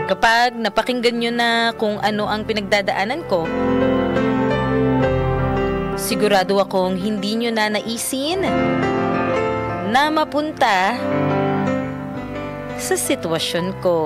Kapag napakinggan nyo na kung ano ang pinagdadaanan ko, sigurado akong hindi nyo na naisin na mapunta sa sitwasyon ko.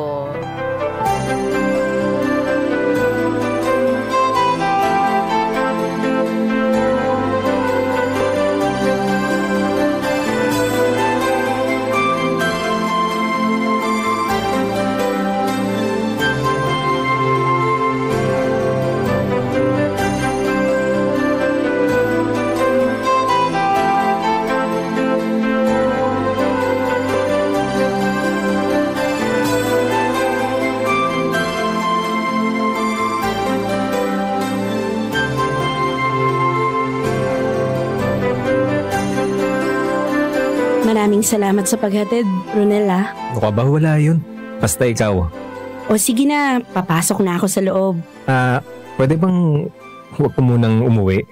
Maraming salamat sa paghatid, Ronel. Ano ka ba? Wala yun. Basta ikaw. O sige na, papasok na ako sa loob. Pwede bang huwag ko munang umuwi?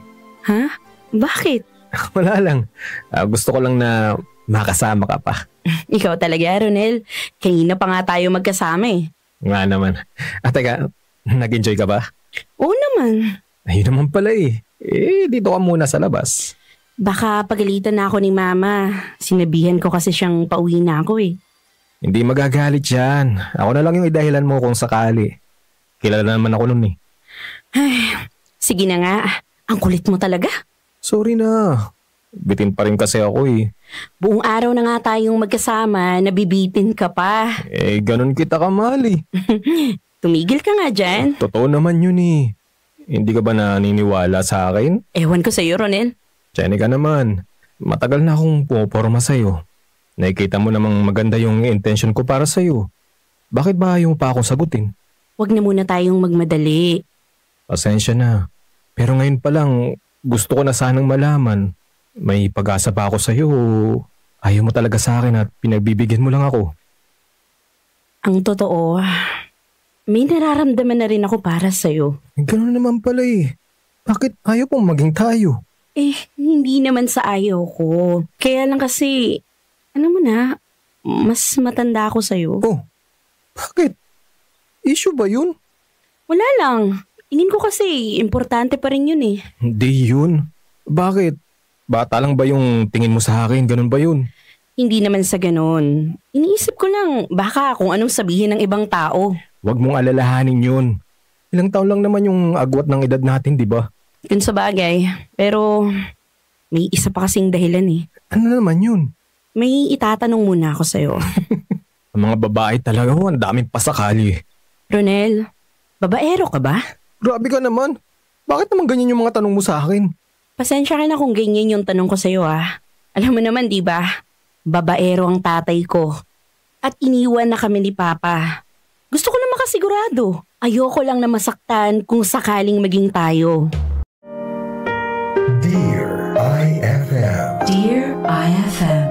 Ha? Bakit? Wala lang. Gusto ko lang na makasama ka pa. Ikaw talaga, Ronel. Kanina pa nga tayo magkasama eh. Nga naman. Teka, nag-enjoy ka ba? Oo naman. Ayun naman pala eh. Dito ka muna sa labas. Baka pagalitan na ako ni Mama. Sinabihan ko kasi siyang pauwi na ako eh. Hindi magagalit yan. Ako na lang yung idahilan mo kung sakali. Kilala naman ako nun eh. Ay, sige na nga. Ang kulit mo talaga. Sorry na. Bitin pa rin kasi ako eh. Buong araw na nga tayong magkasama, nabibitin ka pa. Ganun kita kamahal eh. Tumigil ka nga dyan. Totoo naman yun eh. Hindi ka ba naniniwala sa akin? Ewan ko sa'yo, Ronel. Jenny ka naman. Matagal na akong pumaporma sa'yo. Nakikita mo namang maganda yung intention ko para sa'yo. Bakit ba ayaw mo pa akong sagutin? Huwag na muna tayong magmadali. Pasensya na. Pero ngayon pa lang, gusto ko na sanang malaman. May pag-asa pa ako sa'yo o ayaw mo talaga sa akin at pinagbibigyan mo lang ako? Ang totoo, may nararamdaman na rin ako para sa'yo. Ganun naman pala eh. Bakit ayaw pong maging tayo? Hindi naman sa ayaw ko. Kaya lang kasi, ano mo na, mas matanda ako sa'yo. Oh, bakit? Issue ba yun? Wala lang. Tingin ko kasi, importante pa rin yun eh. Hindi yun. Bakit? Bata lang ba yung tingin mo sa akin? Ganun ba yun? Hindi naman sa ganun. Iniisip ko lang, baka kung anong sabihin ng ibang tao. Huwag mong alalahanin yun. Ilang taon lang naman yung agwat ng edad natin, di ba? Yun sa bagay. Pero, may isa pa kasing dahilan eh. Ano naman yun? May itatanong muna ako sa'yo. Ang mga babae talaga, ang daming pasakali. Ronel, babaero ka ba? Grabe ka naman. Bakit naman ganyan yung mga tanong mo sa akin? Pasensya ka na kung ganyan yung tanong ko sa'yo ah. Alam mo naman di ba? Babaero ang tatay ko. At iniwan na kami ni Papa. Gusto ko na makasigurado. Ayoko lang na masaktan kung sakaling maging tayo. Dear IFM. Dear IFM.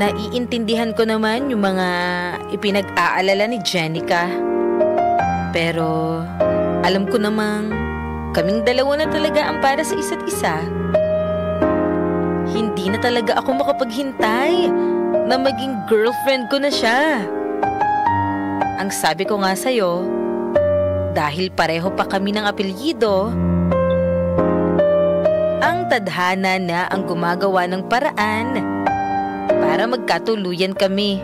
Naiintindihan ko naman yung mga ipinag-aalala ni Jenica. Pero alam ko namang kaming dalawa na talaga ang para sa isa't isa. Hindi na talaga ako makapaghintay na maging girlfriend ko na siya. Ang sabi ko nga sa'yo, dahil pareho pa kami ng apelyido, ang tadhana na ang gumagawa ng paraan para magkatuluyan kami.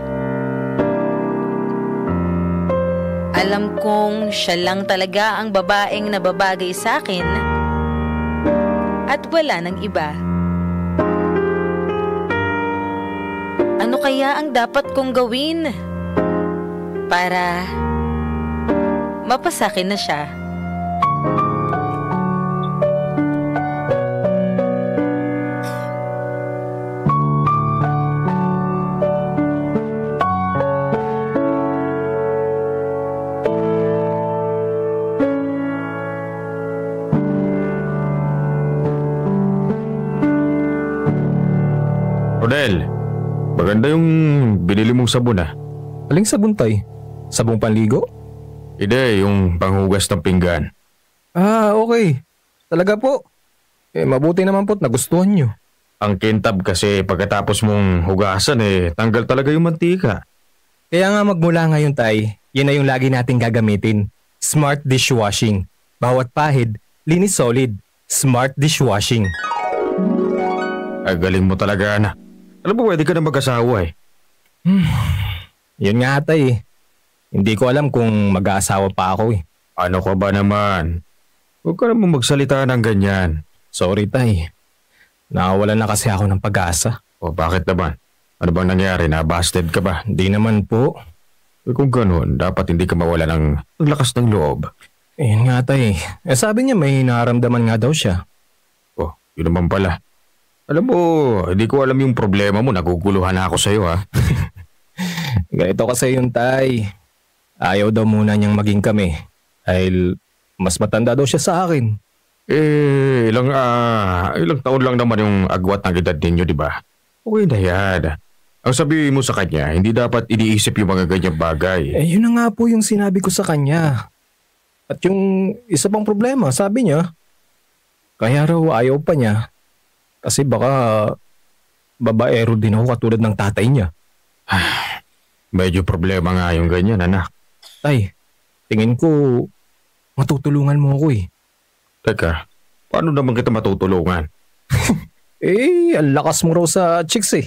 Alam kong siya lang talaga ang babaeng nababagay sa akin at wala ng iba. Ano kaya ang dapat kong gawin para mapasakin na siya? Rodel, maganda yung binili mong sabon ah. Aling sabon tay? Sabong panligo? Hindi, yung panghugas ng pinggan. Okay. Talaga po. Mabuti naman po't nagustuhan nyo. Ang kintab kasi pagkatapos mong hugasan tanggal talaga yung mantika. Kaya nga magmula ngayon, Tay, yan na yung lagi nating gagamitin. Smart dishwashing. Bawat pahid, linis solid. Smart dishwashing. Ay, galing mo talaga, anak. Alam mo, pwede ka na mag-asawa eh. Yun nga, Tay. Hindi ko alam kung mag-aasawa pa ako eh. Ano ka ba naman? Huwag ka naman magsalita ng ganyan. Sorry, Tay. Nakawalan na kasi ako ng pag-asa. O bakit naman? Ano bang nangyari? Na-busted ka ba? Hindi naman po. Kung ganun, dapat hindi ka mawala ng lakas ng loob. Yun nga, Tay. Sabi niya may nararamdaman nga daw siya. Oh, yun naman pala. Alam mo, hindi ko alam yung problema mo. Naguguluhan na ako sa'yo, ha? Ganito kasi yun, Tay. Ayaw daw muna niyang maging kami. Dahil mas matanda daw siya sa akin. Ilang taon lang naman yung agwat ng edad ninyo, di ba? Okay na yan. Ang sabihin mo sa kanya, hindi dapat iniisip yung mga ganyang bagay. Yun na nga po yung sinabi ko sa kanya. At yung isa pang problema, sabi niya, kaya raw ayaw pa niya. Kasi baka babaero din ako katulad ng tatay niya. Medyo problema nga yung ganyan, anak. Tay, tingin ko matutulungan mo ako eh. Teka, paano naman kita matutulungan? Ang lakas mo raw sa chicks eh.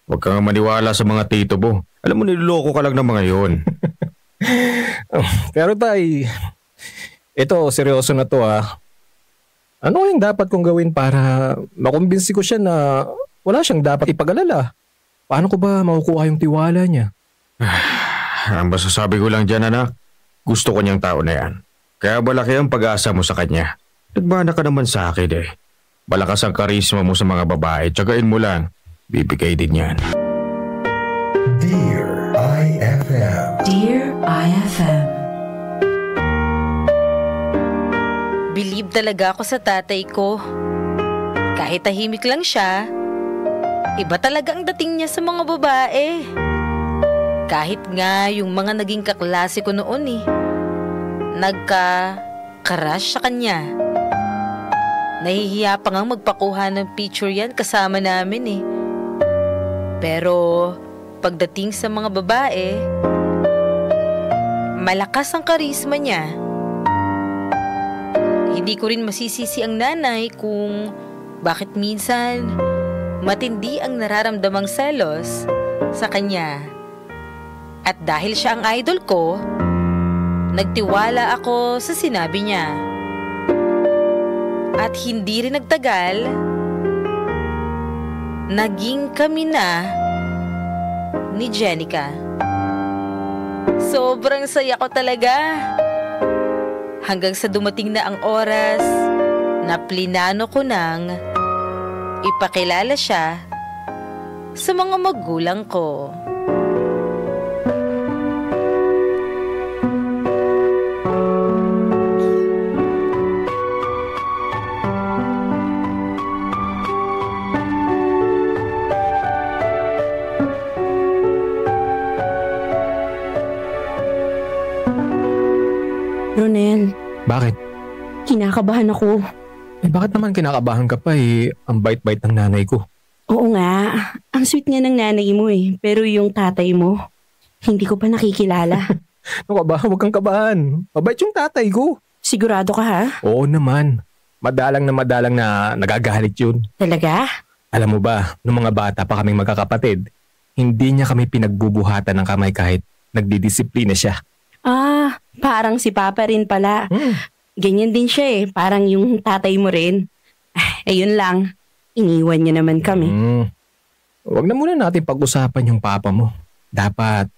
Huwag kang maniwala sa mga tito mo. Alam mo, niloloko ka lang ng mga yun. Pero Tay, ito seryoso na to ah. Ano yung dapat kong gawin para makumbinsi ko siya na wala siyang dapat ipag-alala? Paano ko ba makukuha yung tiwala niya? Ang masasabi ko lang dyan, anak, gusto ko niyang tao na yan. Kaya malaki ang pag-asa mo sa kanya. Nagmana ka naman sa akin eh. Malakas ang karisma mo sa mga babae. Tsagain mo lang. Bibigay din yan. Dear IFM. Dear IFM. Believe talaga ako sa tatay ko. Kahit tahimik lang siya, iba talaga ang dating niya sa mga babae. Kahit nga yung mga naging kaklase ko noon eh, nagka-crush sa kanya. Nahihiya pa nga magpakuha ng picture yan kasama namin eh. Pero pagdating sa mga babae, malakas ang karisma niya. Hindi ko rin masisisi ang nanay kung bakit minsan matindi ang nararamdamang selos sa kanya. At dahil siya ang idol ko, nagtiwala ako sa sinabi niya. At hindi rin nagtagal, naging kami na ni Jenica. Sobrang saya ko talaga. Hanggang sa dumating na ang oras na plinano ko nang ipakilala siya sa mga magulang ko. Ronel, Bakit? kinakabahan ako. Bakit naman kinakabahan ka pa eh? Ang bait-bait ng nanay ko. Oo nga, ang sweet nga ng nanay mo eh. Pero yung tatay mo, hindi ko pa nakikilala. Ano ka ba? Huwag kang kabahan. Mabait yung tatay ko. Sigurado ka ha? Oo naman. Madalang na nagagalit yun. Talaga? Alam mo ba, nung mga bata pa kaming magkakapatid, hindi niya kami pinagbubuhatan ng kamay kahit nagdidisiplina siya. Ah, parang si Papa rin pala. Ganyan din siya eh. Parang yung tatay mo rin. Ayun lang. Iniwan niya naman kami. Huwag na muna natin pag-usapan yung papa mo. Dapat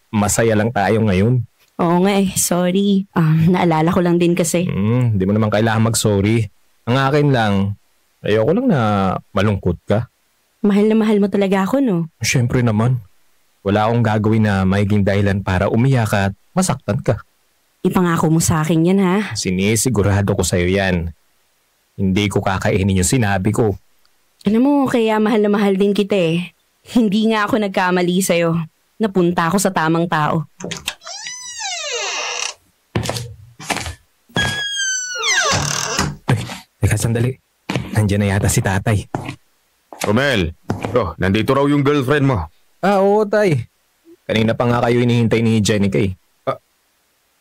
masaya lang tayo ngayon. Oo nga eh. Sorry. Naalala ko lang din kasi. Hindi mo naman kailangan mag-sorry. Ang akin lang, ayoko lang na malungkot ka. Mahal na mahal mo talaga ako, no? Siyempre naman. Wala akong gagawin na magiging dahilan para umiyak at masaktan ka. Ipangako mo sa akin yan, ha? Sinisigurado ko sa'yo yan. Hindi ko kakainin yung sinabi ko. Alam mo, kaya mahal na mahal din kita eh. Hindi nga ako nagkamali sa'yo. Napunta ako sa tamang tao. Teka, sandali. Nandiyan na yata si tatay. Romel, nandito raw yung girlfriend mo. Oo, tay. Kanina pa nga kayo hinihintay ni Jenica eh.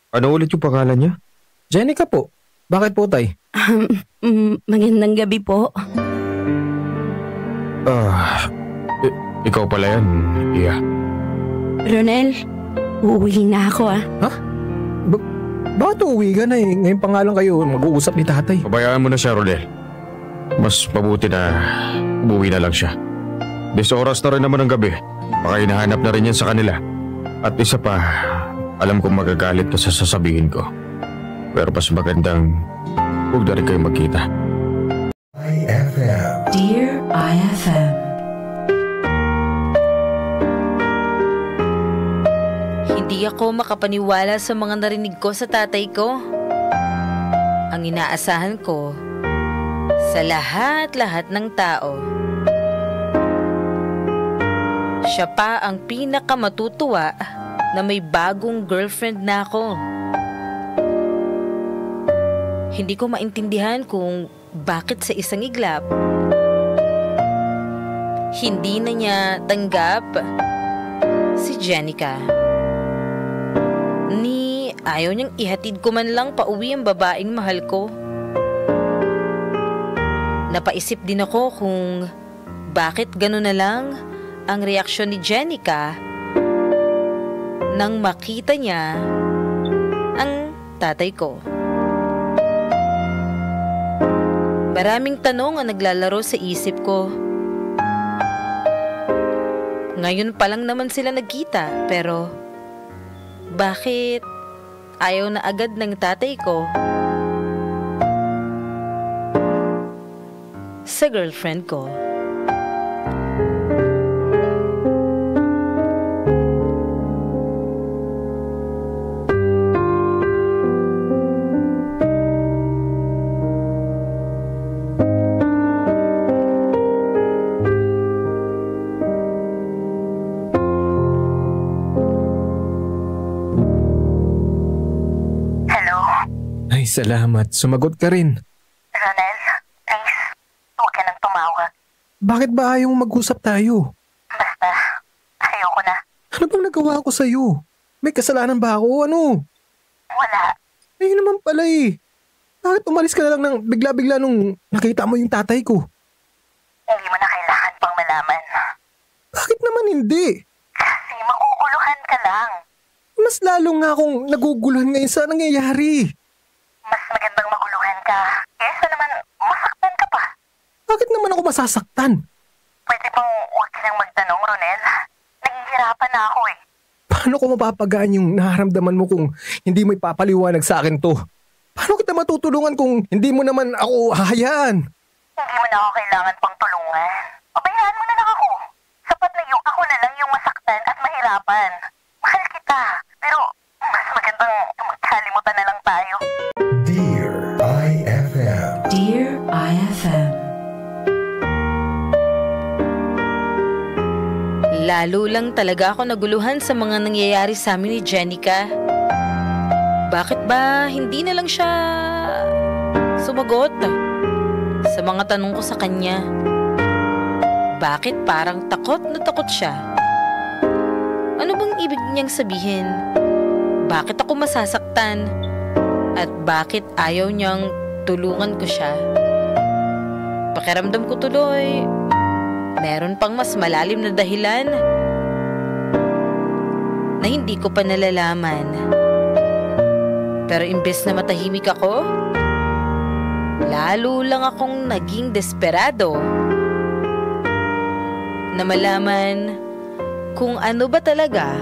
Ano ulit yung pangalan niya? Jenica po. Bakit po, tay? Magandang gabi po. Ikaw pala yan, Iya. Ronel, uuwi na ako Bakit uuwi ka na eh? Ngayon pa nga lang kayo mag-uusap ni tatay. Pabayaan mo na siya, Rodel. Mas mabuti na umuwi na lang siya. 10 oras na rin naman ang gabi. Baka hinahanap na rin yan sa kanila. At isa pa, alam kong magagalit ka sa sasabihin ko. Pero mas magandang huwag na rin kayo magkita. IFM. Dear IFM. Hindi ako makapaniwala sa mga narinig ko sa tatay ko. Ang inaasahan ko sa lahat-lahat ng tao. Siya pa ang pinakamatutuwa na may bagong girlfriend na ako. Hindi ko maintindihan kung bakit sa isang iglap hindi na niya tanggap si Jenica. Ni ayaw niyang ihatid ko man lang pauwi ang babaeng mahal ko. Napaisip din ako kung bakit gano'n na lang ang reaksyon ni Jenica nang makita niya ang tatay ko. Maraming tanong ang naglalaro sa isip ko. Ngayon pa lang naman sila nagkita, pero bakit ayaw na agad ng tatay ko sa girlfriend ko? Ay, salamat. Sumagot ka rin. Ronel, please, huwag ka nang tumawag. Bakit ba ayaw mag-usap tayo? Basta, ayoko na. Ano bang nagawa ko sa'yo? May kasalanan ba ako? Ano? Wala. Ayun naman pala eh. Bakit umalis ka na lang ng bigla-bigla nung nakita mo yung tatay ko? Hindi mo na kailangan pang malaman. Bakit naman hindi? Kasi makukuluhan ka lang. Mas lalo nga akong naguguluhan ngayon sa nangyayari. Mas magandang makuluhan ka. Kesa naman, masaktan ka pa. Bakit naman ako masasaktan? Pwede bang huwag ka nang magtanong, Ronel? Naghihirapan na ako eh. Paano ko mapapagaan yung nararamdaman mo kung hindi mo ipapaliwanag sa akin to? Paano kita matutulungan kung hindi mo naman ako hahayaan? Hindi mo na ako kailangan pang tulungan. Pabayaan mo na lang ako. Sapat na yung ako na lang yung masaktan at mahirapan. Mahal kita. Pero mas magandang magkalimutan na lang tayo. Dear IFM. Dear IFM. Lalo lang talaga ako naguluhan sa mga nangyayari sa amin ni Jenica. Bakit ba hindi na lang siya sumagot sa mga tanong ko sa kanya? Bakit parang takot na takot siya? Ano bang ibig niyang sabihin? Bakit ako masasaktan? At bakit ayaw niyang tulungan ko siya? Pakiramdam ko tuloy, meron pang mas malalim na dahilan na hindi ko pa nalalaman. Pero imbes na matahimik ako, lalo lang akong naging desperado na malaman kung ano ba talaga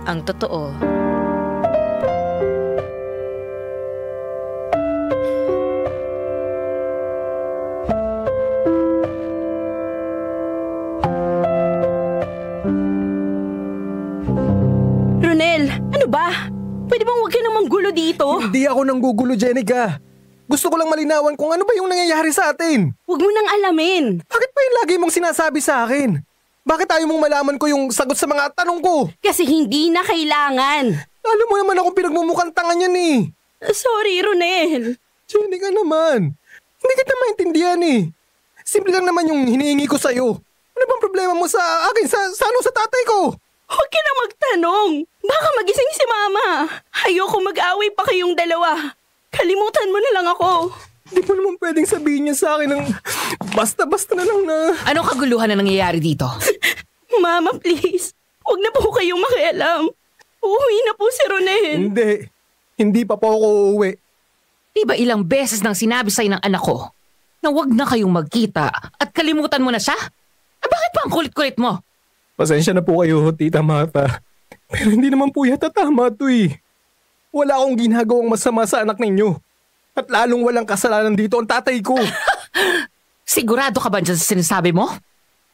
ang totoo. Ronel, ano ba? Pwede bang huwag ka nang manggulo dito? Hindi ako nanggugulo, Jenica. Gusto ko lang malinawan kung ano ba yung nangyayari sa atin. Huwag mo nang alamin. Bakit pa yung lagi mong sinasabi sa akin? Bakit ayaw mong malaman ko yung sagot sa mga tanong ko? Kasi hindi na kailangan. Alam mo naman akong pinagmumukhang tanga niyan eh. Sorry, Ronel. Jenica naman. Hindi kita maintindihan eh. Simple lang naman yung hinihingi ko sa'yo. Ano bang problema mo sa akin sa tatay ko? Huwag ka na magtanong. Baka magising si Mama. Ayoko mag-away pa kayong dalawa. Kalimutan mo na lang ako. Di mo naman pwedeng sabihin niya sa akin ng basta-basta na lang na... Anong kaguluhan na nangyayari dito? Mama, please. Huwag na po kayong makialam. Uuwi na po si Ronel. Hindi pa po ako uuwi. Di ba ilang beses nang sinabi sa'yo ng anak ko na huwag na kayong magkita at kalimutan mo na siya? Bakit pa ang kulit-kulit mo? Pasensya na po kayo, Tita Marta. Pero hindi naman po yata tama to eh. Wala akong ginagawang masama sa anak ninyo. At lalong walang kasalanan dito ang tatay ko. Sigurado ka ba dyan sa sinasabi mo?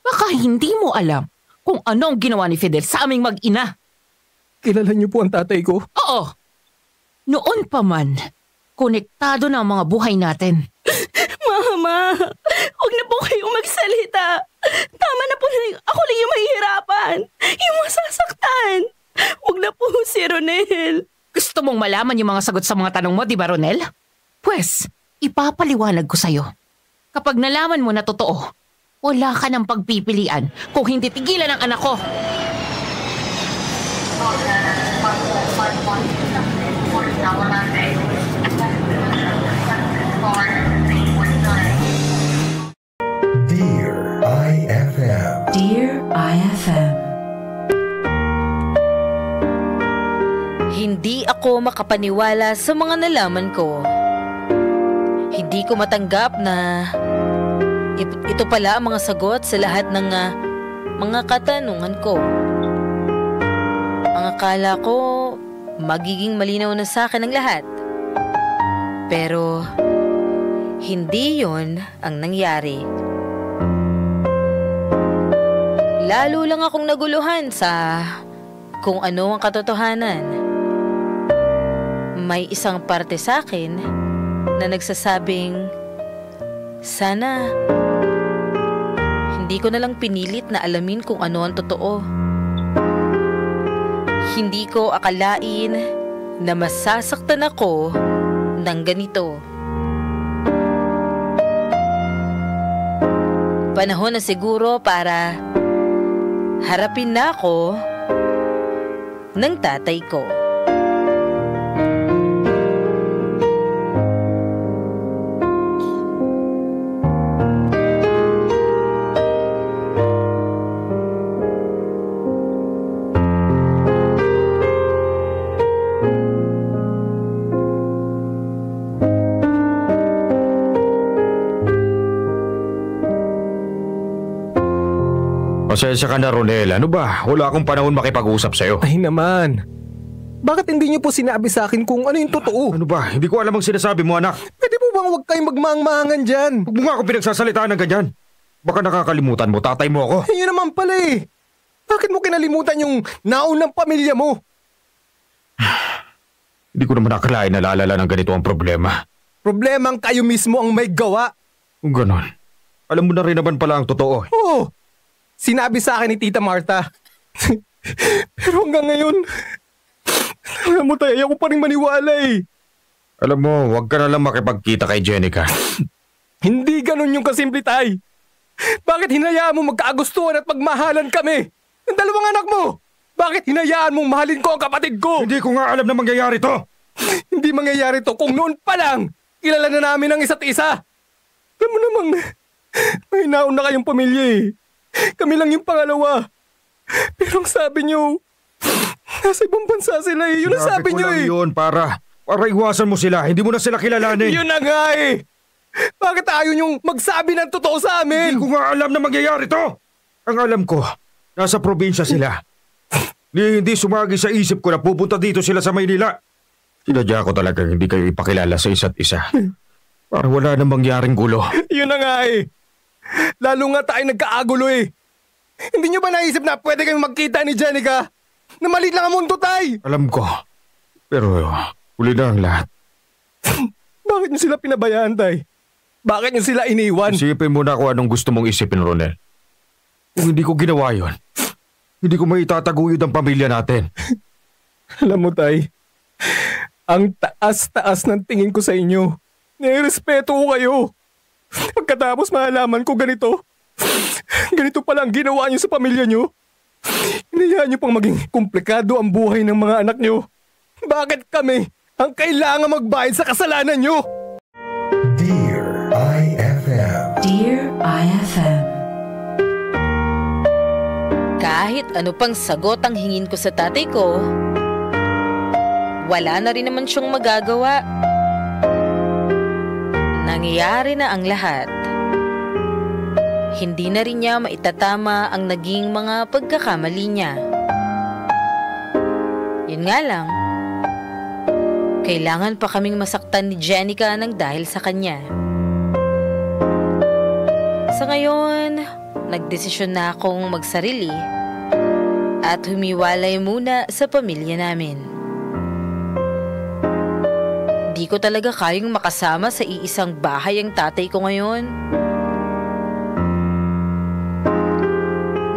Baka hindi mo alam kung ano ang ginawa ni Fidel sa aming mag-ina. Kilala niyo po ang tatay ko? Oo. Noon pa man, konektado na ang mga buhay natin. Mama, huwag na po kayong magsalita. Tama na po na ako lang yung mahihirapan. Yung masasaktan. Huwag na po si Ronel. Gusto mong malaman yung mga sagot sa mga tanong mo, di ba, Ronel? Pwes, ipapaliwanag ko sa'yo. Kapag nalaman mo na totoo, wala ka ng pagpipilian kung hindi tigilan ang anak ko. Dear IFM. Dear IFM. Hindi ako makapaniwala sa mga nalaman ko. Hindi ko matanggap na ito pala ang mga sagot sa lahat ng mga katanungan ko. Ang akala ko magiging malinaw na sa akin ang lahat. Pero hindi yon ang nangyari. Lalo lang akong naguluhan sa kung ano ang katotohanan. May isang parte sa akin na nagsasabing, sana hindi ko na lang pinilit na alamin kung ano ang totoo. Hindi ko akalain na masasaktan ako ng ganito. Panahon na siguro para harapin na ako ng tatay ko. Pasensya ka na, Ronel. Ano ba? Wala akong panahon makipag-usap sa'yo. Ay naman. Bakit hindi niyo po sinabi sa akin kung ano yung totoo? Ano ba? Hindi ko alam ang sinasabi mo, anak. Pwede po bang huwag kayong magmaang-maangan dyan? Huwag mo nga ako pinagsasalitaan ng ganyan. Baka nakakalimutan mo, tatay mo ako. Yun naman pala eh. Bakit mo kinalimutan yung naunang pamilya mo? Hindi ko naman nakalain na lalala ng ganito ang problema. Problemang kayo mismo ang may gawa. Kung ganon, alam mo na rin naman pala ang totoo. Oo. Sinabi sa akin ni Tita Marta. Pero hanggang ngayon, alam mo tayo, ayaw ko pa rin maniwala eh. Alam mo, huwag ka na lang makipagkita kay Jenica. Hindi ganun yung kasimple, tay. Bakit hinayaan mo magkaagustuhan at magmahalan kami? Ang dalawang anak mo! Bakit hinayaan mong mahalin ko ang kapatid ko? Hindi ko nga alam na mangyayari to. Hindi mangyayari to kung noon pa lang kilala na namin ang isa't isa. Alam mo namang, may naon na kayong pamilya eh. Kami lang yung pangalawa. Pero ang sabi niyo, nasa ibang bansa sila eh. Yun ang sabi niyo eh. Yun para iwasan mo sila. Hindi mo na sila kilalanin. Yun na nga eh. Bakit ayaw niyong magsabi ng totoo sa amin? Hindi ko nga alam na mangyayari to. Ang alam ko, nasa probinsya sila. Hindi sumagi sa isip ko na pupunta dito sila sa Maynila. Sinadya ko talagang hindi kayo ipakilala sa isa't isa. Para wala nang mangyaring gulo. Yun na nga eh. Lalo nga tayo nagkaagulo eh. Hindi niyo ba naisip na pwede kayong magkita ni Jenica? Na maliit lang ang mundo, tay. Alam ko. Pero huli na ang lahat. Bakit niyo sila pinabayaan, tay? Bakit niyo sila iniwan? Isipin mo na kung anong gusto mong isipin, Ronel. Kung hindi ko ginawa yun, hindi ko maitataguyod ang pamilya natin. Alam mo, tay, ang taas-taas ng tingin ko sa inyo. Nirespeto ko kayo. Pagkatapos malaman ko ganito pala ang ginawa niyo sa pamilya niyo. Hindi hinayaan niyo pang maging komplikado ang buhay ng mga anak niyo? Bakit kami ang kailangan magbayad sa kasalanan niyo? Dear IFM. Dear IFM. Kahit ano pang sagot ang hingin ko sa tatay ko, wala na rin naman siyang magagawa. Nangyayari na ang lahat. Hindi na rin niya maitatama ang naging mga pagkakamali niya. Yun nga lang, kailangan pa kaming masaktan ni Jenica ng dahil sa kanya. Sa ngayon, nagdesisyon na akong magsarili at humiwalay muna sa pamilya namin. Di ko talaga kayang makasama sa iisang bahay ang tatay ko ngayon.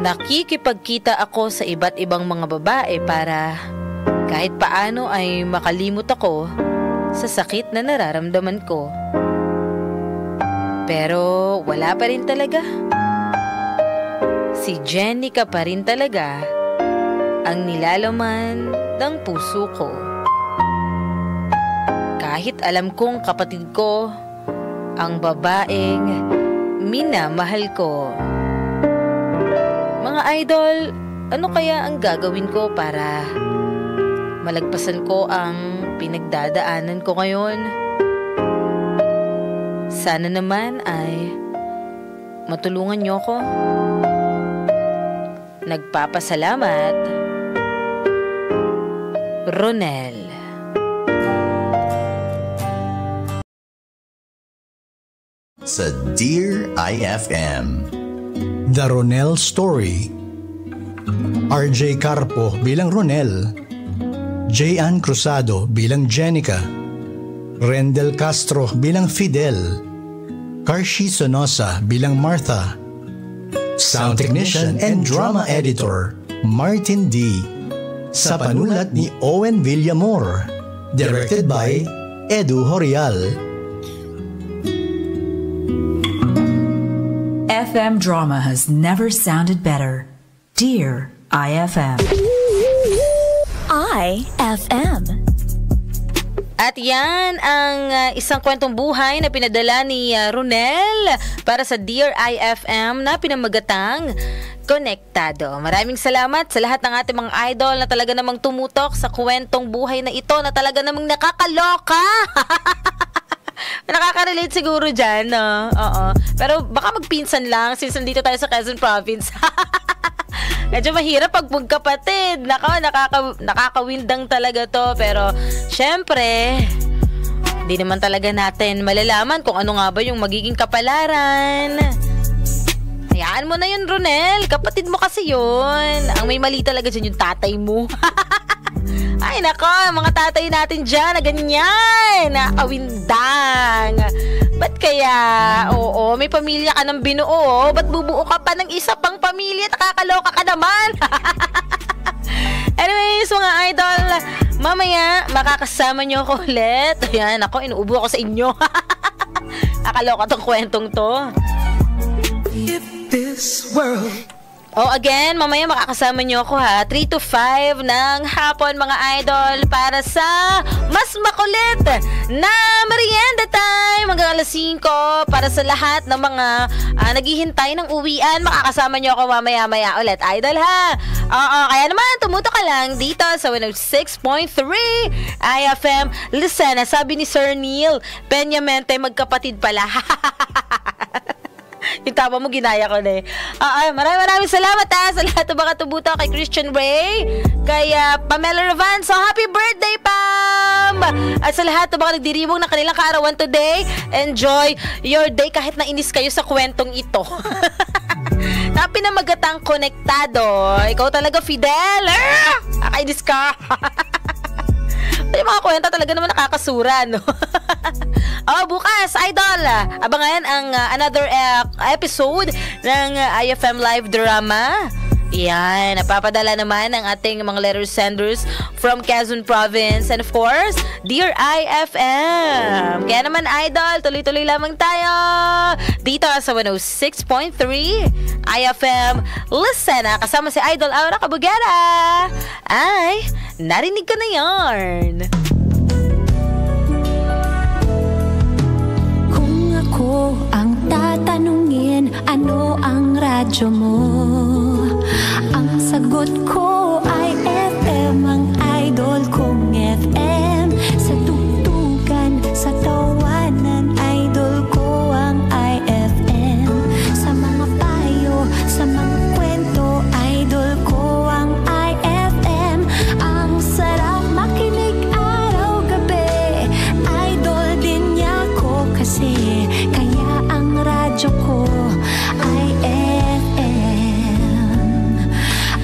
Nakikipagkita ako sa iba't ibang mga babae para kahit paano ay makalimot ako sa sakit na nararamdaman ko. Pero wala pa rin talaga. Si Jenica pa rin talaga ang nilalaman ng puso ko. Kahit alam kong kapatid ko ang babaeng minamahal ko. Mga idol, ano kaya ang gagawin ko para malagpasan ko ang pinagdadaanan ko ngayon? Sana naman ay matulungan niyo ko. Nagpapasalamat, Ronel. Sa Dear IFM. The Ronel Story. RJ Carpo bilang Ronel, J.Ann Cruzado bilang Jenica, Rendel Castro bilang Fidel, Karshi Sonosa bilang Martha, Sound Technician and Drama Editor Martin D. Sa panulat ni Owen Villamor, directed by Edu Horial. FM drama has never sounded better. Dear IFM. IFM. At yan ang isang kwentong buhay na pinadala ni Ronel para sa Dear IFM na pinamagatang Konektado. Maraming salamat sa lahat ng ating mga idol na talaga namang tumutok sa kwentong buhay na ito na talaga namang nakakaloka. Nakaka-relate siguro dyan, no? Oo. Pero baka magpinsan lang since nandito tayo sa Quezon Province. Medyo mahirap pag magkapatid. Nakakawindang talaga to. Pero, syempre, di naman talaga natin malalaman kung ano nga ba yung magiging kapalaran. Hayaan mo na yun, Ronel. Kapatid mo kasi yun. Ang may mali talaga dyan yung tatay mo. Ay nako, mga tatay natin dyan na ganyan, nakawindang. Ba't kaya? Oo, may pamilya ka ng binuo, ba't bubuo ka pa ng isa pang pamilya? Nakakaloka ka naman. Anyways, mga idol, mamaya makakasama nyo ako ulit. Ayan, ako, inuubo ako sa inyo. Nakakaloka tong kwentong to. If this world... Oh, again, mamaya makakasama niyo ako ha. 3 to 5 ng hapon mga idol para sa mas makulit na merienda time hanggang alas 5 para sa lahat ng mga naghihintay ng uwian. Makakasama niyo ako mamaya-maya ulit, idol ha. Oo, kaya naman tumuto ka lang dito sa 106.3 IFM Lucena. Sabi ni Sir Neil Peñamente, magkapatid pala. Yung tama mo, ginaya ko na eh. Maraming salamat sa lahat ng mga tumuto kay Christian Ray, kay Pamela Ravan. So, happy birthday, Pam! At sa lahat ng mga nagdirimong ng kanilang kaarawan today, enjoy your day kahit nainis kayo sa kwentong ito. Na pinamagatang konektado. Ikaw talaga, Fidel! Nakainis ka! Yung mga kwenta talaga naman nakakasura, no? Bukas, idol, abangan ang another episode ng IFM Live Drama Yan, napapadala naman ang ating mga letter senders from Quezon Province and of course, Dear IFM. Kaya naman, Idol, tuloy-tuloy lamang tayo dito sa 106.3 IFM Lucena. Kasama si Idol Aura Cabugera. Ay, narinig ko na yarn. Kung ako ang tatanungin, ano ang radyo mo? Ang sagot ko ay FM, ang idol kong FM. Sa tugtugan, sa tawanan, idol ko ang IFM. Sa mga payo, sa mga kwento, idol ko ang IFM. Ang sarap makinig araw-gabi, idol din niya ko kasi. Kaya ang radyo ko ay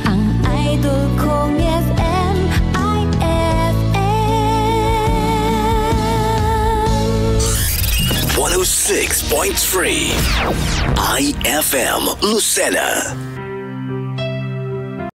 ang idol kong FM, IFM. 106.3 IFM Lucena.